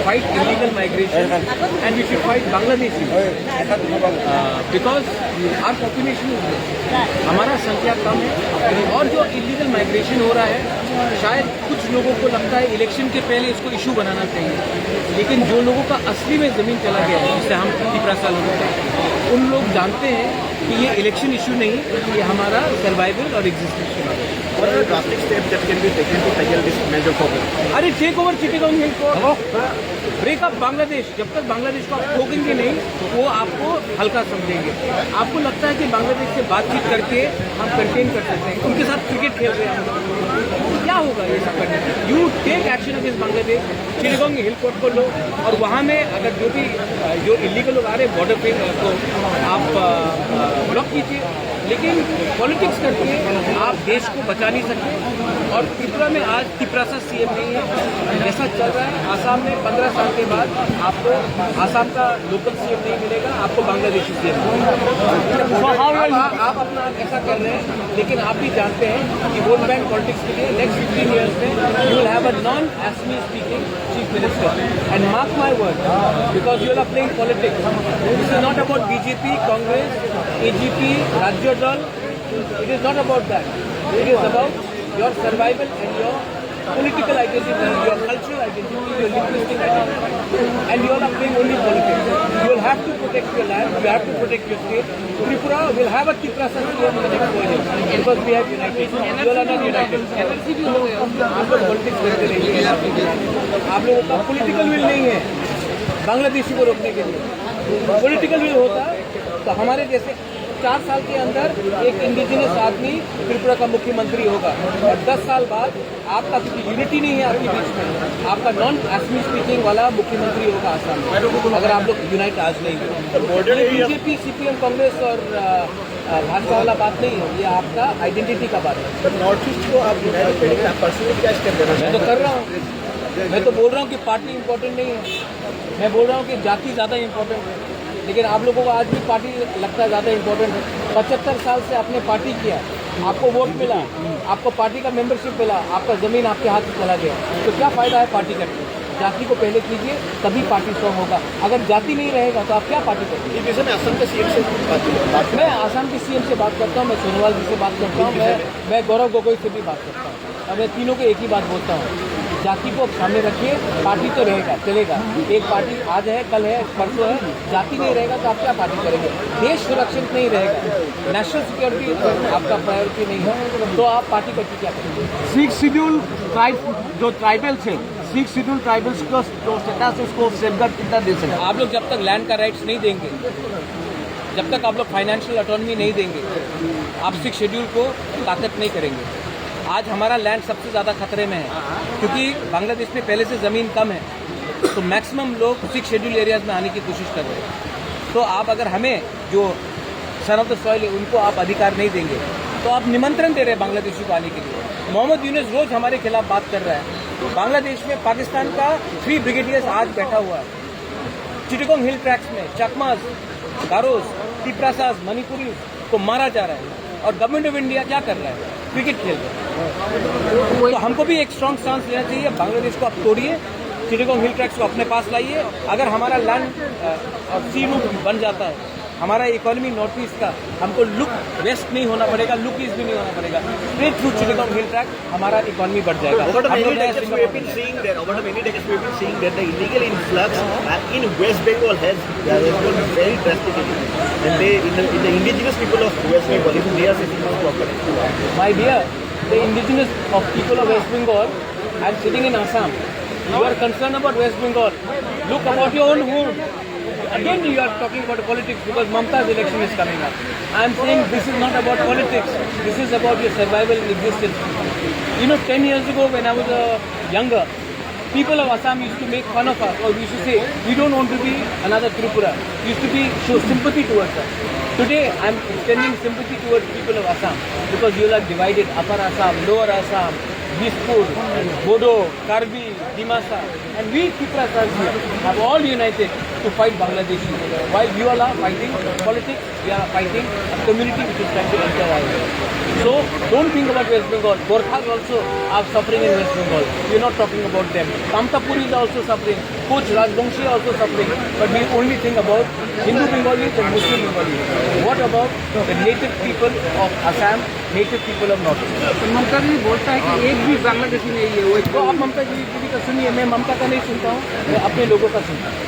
fight illegal migration and we should fight Bangladeshi because our population is less, हमारा संख्या कम है और जो इलीगल माइग्रेशन हो रहा है शायद कुछ लोगों को लगता है इलेक्शन के पहले इसको इशू बनाना चाहिए, लेकिन जो लोगों का असली में ज़मीन चला गया है जिससे हम 50 साल हो गए उन लोग जानते हैं कि ये इलेक्शन इशू नहीं, ये हमारा सर्वाइवल और एग्जिस्टेंस है। What are the drastic steps that can be taken to tackle this major problem? अरे take over Chittagong hill court, break up Bangladesh. जब तक बांग्लादेश को आप ठोकेंगे नहीं वो आपको हल्का समझेंगे। आपको लगता है कि बांग्लादेश से बातचीत करके हम कंटेन कर सकते हैं, उनके साथ क्रिकेट खेल रहे हैं, क्या होगा ये सब करने से? You take action against Bangladesh, Chittagong hill court को लो और वहाँ में अगर जो इलीगल लोग आ रहे हैं बॉर्डर पे तो आप ब्लॉक कीजिए, लेकिन पॉलिटिक्स करके आप देश को बचा नहीं सकते। और त्रिपुरा में आज तिपरासा सीएम नहीं है, ऐसा चल रहा है। आसाम में 15 साल के बाद आपको आसाम का लोकल सीएम नहीं मिलेगा, आपको बांग्लादेशी सीएम मिलेगा। आप अपना ऐसा कर रहे हैं, लेकिन आप भी जानते हैं कि वोट बैंक पॉलिटिक्स के लिए नेक्स्ट 15 ईयर्स में you will have a non Assamese speaking chief minister and mark my word because you are playing politics. This is not about BJP, Congress, AGP, राज्य दल। It is not about that. It is about your survival and your political identity, your cultural identity, your linguistic identity. And you all are playing only politics. You will have to protect your land, you have to protect your state. Tripura will have a Tiprasa CM in the next 4 years because we have united. You all are not united. NLC भी हो गए, आप लोग politics करते रहेंगे। आप लोगों का political will नहीं है बांग्लादेशी को रोकने के लिए। Political will होता तो हमारे जैसे 4 साल के अंदर एक इंडिजिनस आदमी त्रिपुरा का मुख्यमंत्री होगा और 10 साल बाद आपका क्योंकि यूनिटी नहीं है आपके बीच में, आपका नॉन असमी स्पीकिंग वाला मुख्यमंत्री होगा आसाम में, अगर आप लोग यूनाइट आज नहीं हो। बीजेपी, सीपीएम, कांग्रेस और भाजपा वाला बात नहीं है, ये आपका आइडेंटिटी का बात है। नॉर्थ ईस्ट को आप यूनाइटेड करने का पर्सनली क्या स्टेप लेना मैं तो कर रहा हूँ, मैं तो बोल रहा हूँ कि पार्टी इंपॉर्टेंट नहीं है, मैं बोल रहा हूँ कि जाति ज़्यादा इंपॉर्टेंट है, लेकिन आप लोगों को आज भी पार्टी लगता है ज़्यादा इंपॉर्टेंट है। 75 साल से आपने पार्टी किया, आपको वोट मिला, आपको पार्टी का मेंबरशिप मिला, आपका ज़मीन आपके हाथ से चला गया, तो क्या फ़ायदा है पार्टी करके? जाति को पहले कीजिए तभी पार्टी स्ट्रॉन्ग होगा। अगर जाति नहीं रहेगा तो आप क्या पार्टी करेंगे? इस में असम के सीएम से बात मैं आसाम के सीएम से बात करता हूँ, मैं सोनोवाल जी से बात करता हूँ, मैं गौरव गोगोई से भी बात करता हूँ और मैं तीनों को एक ही बात बोलता हूँ, जाति को सामने रखिए, पार्टी तो रहेगा चलेगा। एक पार्टी आज है, कल है, परसों है, जाति नहीं रहेगा तो आप क्या पार्टी करेंगे? देश सुरक्षित नहीं रहेगा, नेशनल सिक्योरिटी आपका प्रायोरिटी नहीं है तो आप पार्टी करके क्या करेंगे? 6 शेड्यूल ट्राइब जो ट्राइबल्स है, 6 शेड्यूल ट्राइबल्स का जो स्टेटस है उसको सेफगार्ड कितना दे सकते? आप लोग जब तक लैंड का राइट्स नहीं देंगे, जब तक आप लोग फाइनेंशियल ऑटोनॉमी नहीं देंगे, आप 6 शेड्यूल को ताकत नहीं करेंगे। आज हमारा लैंड सबसे ज़्यादा खतरे में है क्योंकि बांग्लादेश में पहले से ज़मीन कम है, तो मैक्सिमम लोग 6 शेड्यूल एरियाज़ में आने की कोशिश कर रहे हैं। तो आप अगर हमें जो सन ऑफ द सॉइल है उनको आप अधिकार नहीं देंगे तो आप निमंत्रण दे रहे हैं बांग्लादेशी को आने के लिए। मोहम्मद यूनुस रोज़ हमारे खिलाफ बात कर रहा है। बांग्लादेश में पाकिस्तान का 3 ब्रिगेडियर्स आज बैठा हुआ है चिटगांव हिल ट्रैक्स में, चकमास, गारोस, तिपरासास, मणिपुरी को मारा जा रहा है और गवर्नमेंट ऑफ इंडिया क्या कर रहा है? क्रिकेट खेल रहा है। तो हमको भी एक स्ट्रॉन्ग स्टांस लेना चाहिए। बांग्लादेश को आप तोड़िए, चिटगांव हिल ट्रैक्स को अपने पास लाइए। अगर हमारा लैंड और सी रूट बन जाता है, हमारा इकोनॉमी नॉर्थ ईस्ट का, हमको लुक वेस्ट नहीं होना पड़ेगा, लुक ईस्ट भी नहीं होना पड़ेगा, स्ट्रेट थ्रू चिटगांव हिल ट्रैक हमारा इकोनॉमी बढ़ जाएगा। Over the many decades we have been seeing that the illegal influx in West Bengal has grown very drastically, and in the indigenous people of West Bengal, even they are facing this problem. My dear, the indigenous of people of West Bengal, I am sitting in Assam. You are concerned about West Bengal. Look about your own home. Again you are talking about politics because Mamta's election is coming up. I am saying this is not about politics. This is about your survival and existence. You know, 10 years ago when I was younger, people of Assam used to make fun of us or we used to say, we don't want to be another Tripura. Used to show sympathy towards us. Today I am extending sympathy towards people of Assam because you are divided, Upper Assam, Lower Assam, Dispur, Bodo, Karbi, Dimasa, and we Tiprasas here have all united to fight Bangladeshi. While you all are fighting politics, we are fighting a community which is trying to enter our area. So don't think about West Bengal. Gorkhas also are suffering in West Bengal. We are not talking about them. Kamtapur is also suffering. कुछ Rajvanshi also suffering, but we only think about Hindu Bengalis and Muslim Bengalis. What about the native people of Assam, native people of North East? ममता जी बोलता है कि एक भी बांग्लादेशी नहीं है वो तो आप ममता जी का सुनिए, मैं ममता का नहीं सुनता हूँ, मैं अपने लोगों का सुनता हूँ।